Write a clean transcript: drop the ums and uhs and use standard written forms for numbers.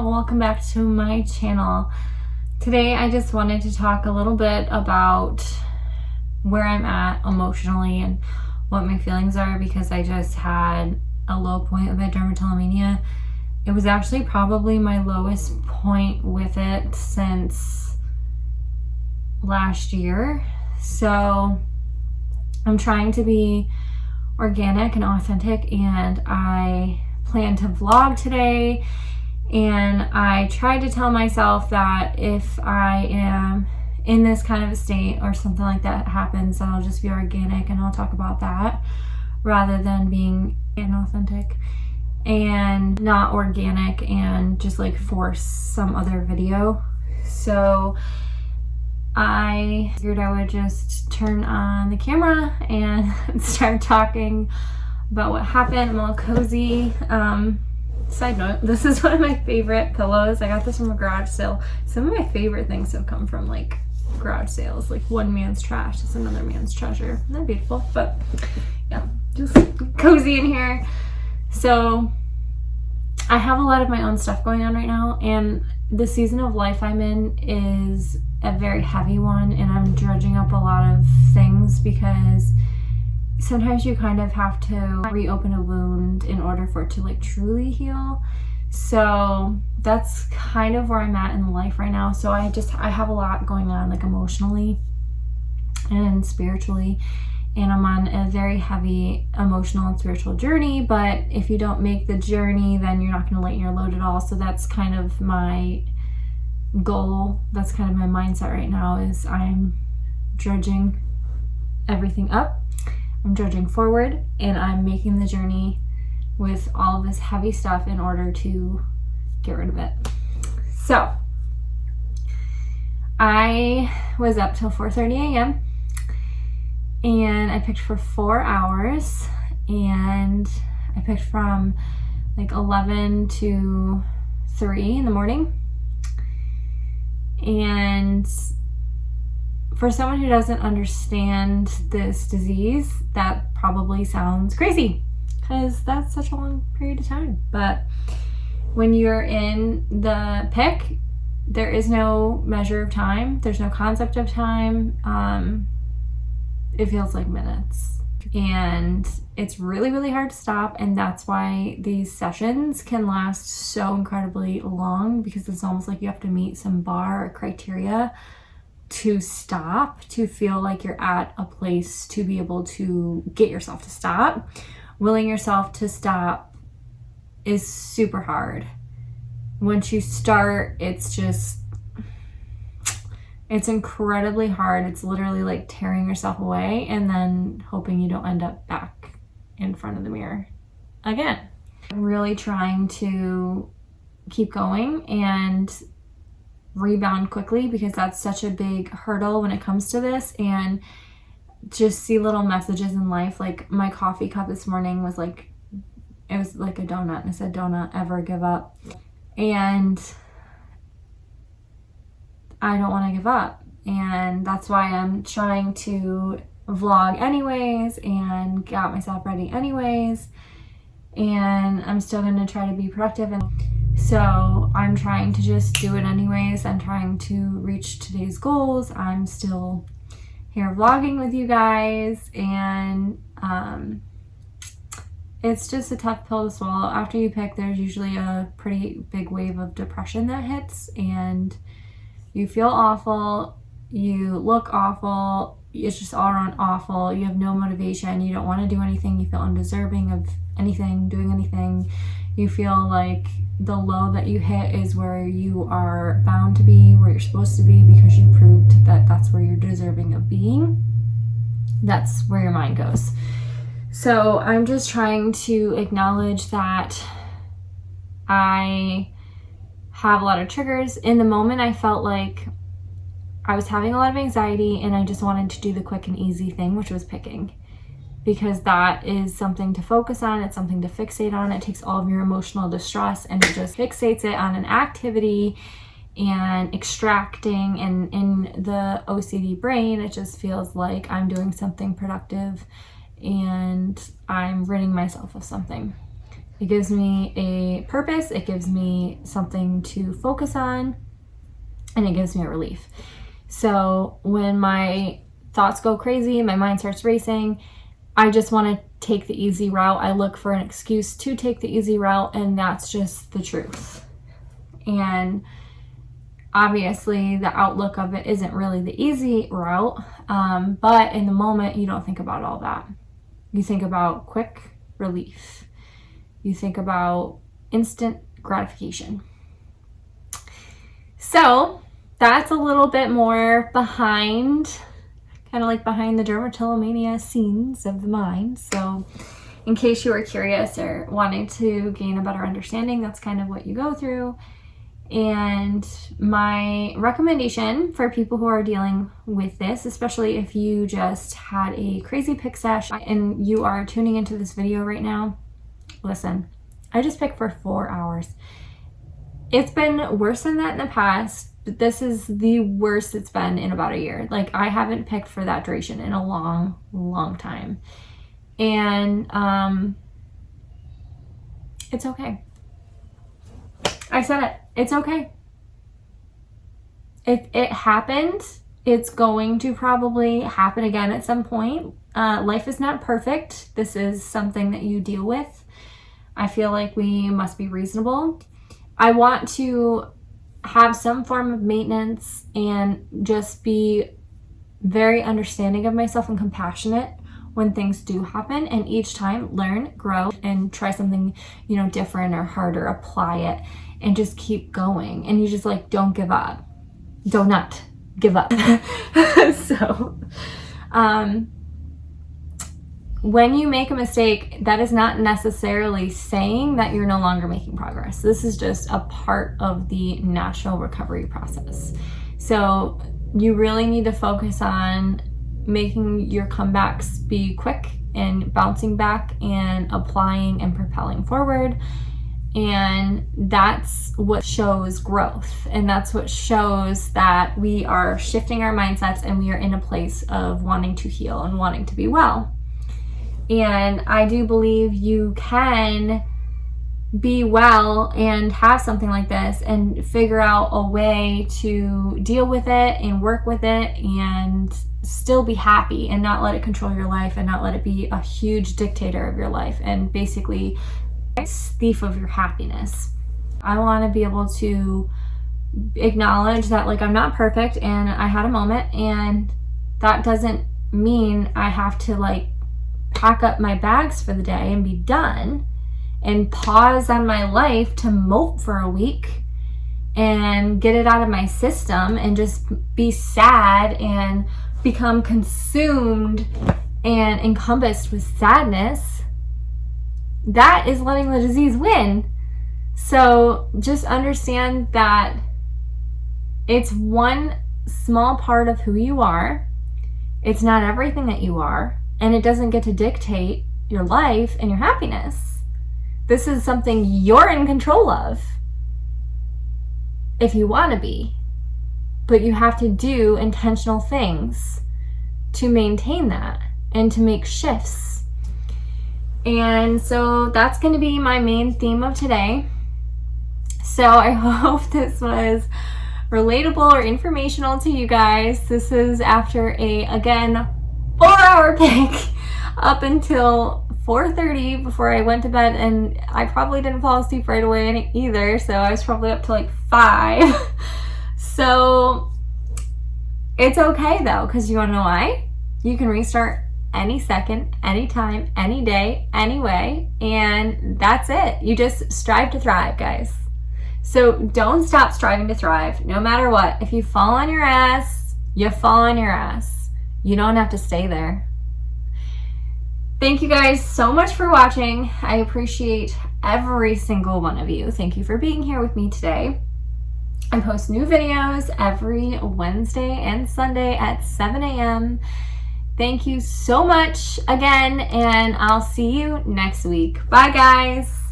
welcome back to my channel. Today I just wanted to talk a little bit about where I'm at emotionally and what my feelings are, because I just had a low point with my dermatillomania. It was actually probably my lowest point with it since last year. So I'm trying to be organic and authentic, and I plan to vlog today. And I tried to tell myself that if I am in this kind of a state or something like that happens, then I'll just be organic and I'll talk about that rather than being inauthentic and not organic and just like force some other video. So I figured I would just turn on the camera and start talking about what happened. I'm all cozy. Side note, this is one of my favorite pillows. I got this from a garage sale. Some of my favorite things have come from like garage sales. Like one man's trash is another man's treasure. Isn't that beautiful? But yeah, just cozy in here. So I have a lot of my own stuff going on right now, and the season of life I'm in is a very heavy one, and I'm dredging up a lot of things because sometimes you kind of have to reopen a wound in order for it to like truly heal. So that's kind of where I'm at in life right now. So I have a lot going on, like emotionally and spiritually, and I'm on a very heavy emotional and spiritual journey. But if you don't make the journey, then you're not going to lighten your load at all. So that's kind of my goal. That's kind of my mindset right now, is I'm dredging everything up. I'm dredging forward, and I'm making the journey with all of this heavy stuff in order to get rid of it. So I was up till 4:30 a.m. and I picked for 4 hours, and I picked from like 11 to 3 in the morning. And for someone who doesn't understand this disease, that probably sounds crazy because that's such a long period of time. But when you're in the pick, there is no measure of time. There's no concept of time. It feels like minutes. And it's really, really hard to stop. And that's why these sessions can last so incredibly long, because it's almost like you have to meet some bar or criteria to stop, to feel like you're at a place to be able to get yourself to stop. Willing yourself to stop is super hard. Once you start, it's incredibly hard. It's literally like tearing yourself away and then hoping you don't end up back in front of the mirror again. I'm really trying to keep going and rebound quickly, because that's such a big hurdle when it comes to this. And just see little messages in life. Like my coffee cup this morning was like, it was like a donut, and it said, "Do not ever give up." And I don't want to give up, and that's why I'm trying to vlog anyways and get myself ready anyways, and I'm still going to try to be productive. And so I'm trying to just do it anyways. I'm trying to reach today's goals. I'm still here vlogging with you guys, and it's just a tough pill to swallow. After you pick, there's usually a pretty big wave of depression that hits, and you feel awful, you look awful, it's just all around awful. You have no motivation, you don't want to do anything, you feel undeserving of anything, doing anything. You feel like the low that you hit is where you are bound to be, where you're supposed to be, because you proved that that's where you're deserving of being. That's where your mind goes. So I'm just trying to acknowledge that I have a lot of triggers. In the moment, I felt like I was having a lot of anxiety, and I just wanted to do the quick and easy thing, which was picking, because that is something to focus on. It's something to fixate on. It takes all of your emotional distress and it just fixates it on an activity and extracting. And in the OCD brain, it just feels like I'm doing something productive and I'm ridding myself of something. It gives me a purpose, it gives me something to focus on, and it gives me a relief. So when my thoughts go crazy, my mind starts racing, I just want to take the easy route. I look for an excuse to take the easy route, and that's just the truth. And obviously the outlook of it isn't really the easy route, but in the moment you don't think about all that. You think about quick relief. You think about instant gratification. So that's a little bit more behind, kind of like behind the dermatillomania scenes of the mind. So in case you were curious or wanting to gain a better understanding, that's kind of what you go through. And my recommendation for people who are dealing with this, especially if you just had a crazy pick sesh and you are tuning into this video right now, listen, I just picked for 4 hours. It's been worse than that in the past, but this is the worst it's been in about a year. Like, I haven't picked for that duration in a long, long time. And it's okay. I said it. It's okay. If it happened, it's going to probably happen again at some point. Life is not perfect. This is something that you deal with. I feel like we must be reasonable. I want to have some form of maintenance and just be very understanding of myself and compassionate when things do happen, and each time learn, grow, and try something, different or harder, apply it, and just keep going. And you just don't give up. Do not give up. So, when you make a mistake, that is not necessarily saying that you're no longer making progress. This is just a part of the natural recovery process. So you really need to focus on making your comebacks be quick and bouncing back and applying and propelling forward. And that's what shows growth. And that's what shows that we are shifting our mindsets and we are in a place of wanting to heal and wanting to be well. And I do believe you can be well and have something like this and figure out a way to deal with it and work with it and still be happy and not let it control your life and not let it be a huge dictator of your life and basically a thief of your happiness. I want to be able to acknowledge that I'm not perfect and I had a moment, and that doesn't mean I have to pack up my bags for the day and be done and pause on my life to mope for a week and get it out of my system and just be sad and become consumed and encompassed with sadness. That is letting the disease win. So just understand that it's one small part of who you are. It's not everything that you are. And it doesn't get to dictate your life and your happiness. This is something you're in control of if you want to be. But you have to do intentional things to maintain that and to make shifts. And so that's going to be my main theme of today. So I hope this was relatable or informational to you guys. This is after again, 4-hour pick up until 4:30 before I went to bed, and I probably didn't fall asleep right away either, so I was probably up to 5. So it's okay though, because you want to know why? You can restart any second, anytime, any day, anyway, and that's it. You just strive to thrive, guys. So don't stop striving to thrive, no matter what. If you fall on your ass, you fall on your ass. You don't have to stay there. Thank you guys so much for watching. I appreciate every single one of you. Thank you for being here with me today. I post new videos every Wednesday and Sunday at 7 a.m. Thank you so much again, and I'll see you next week. Bye, guys.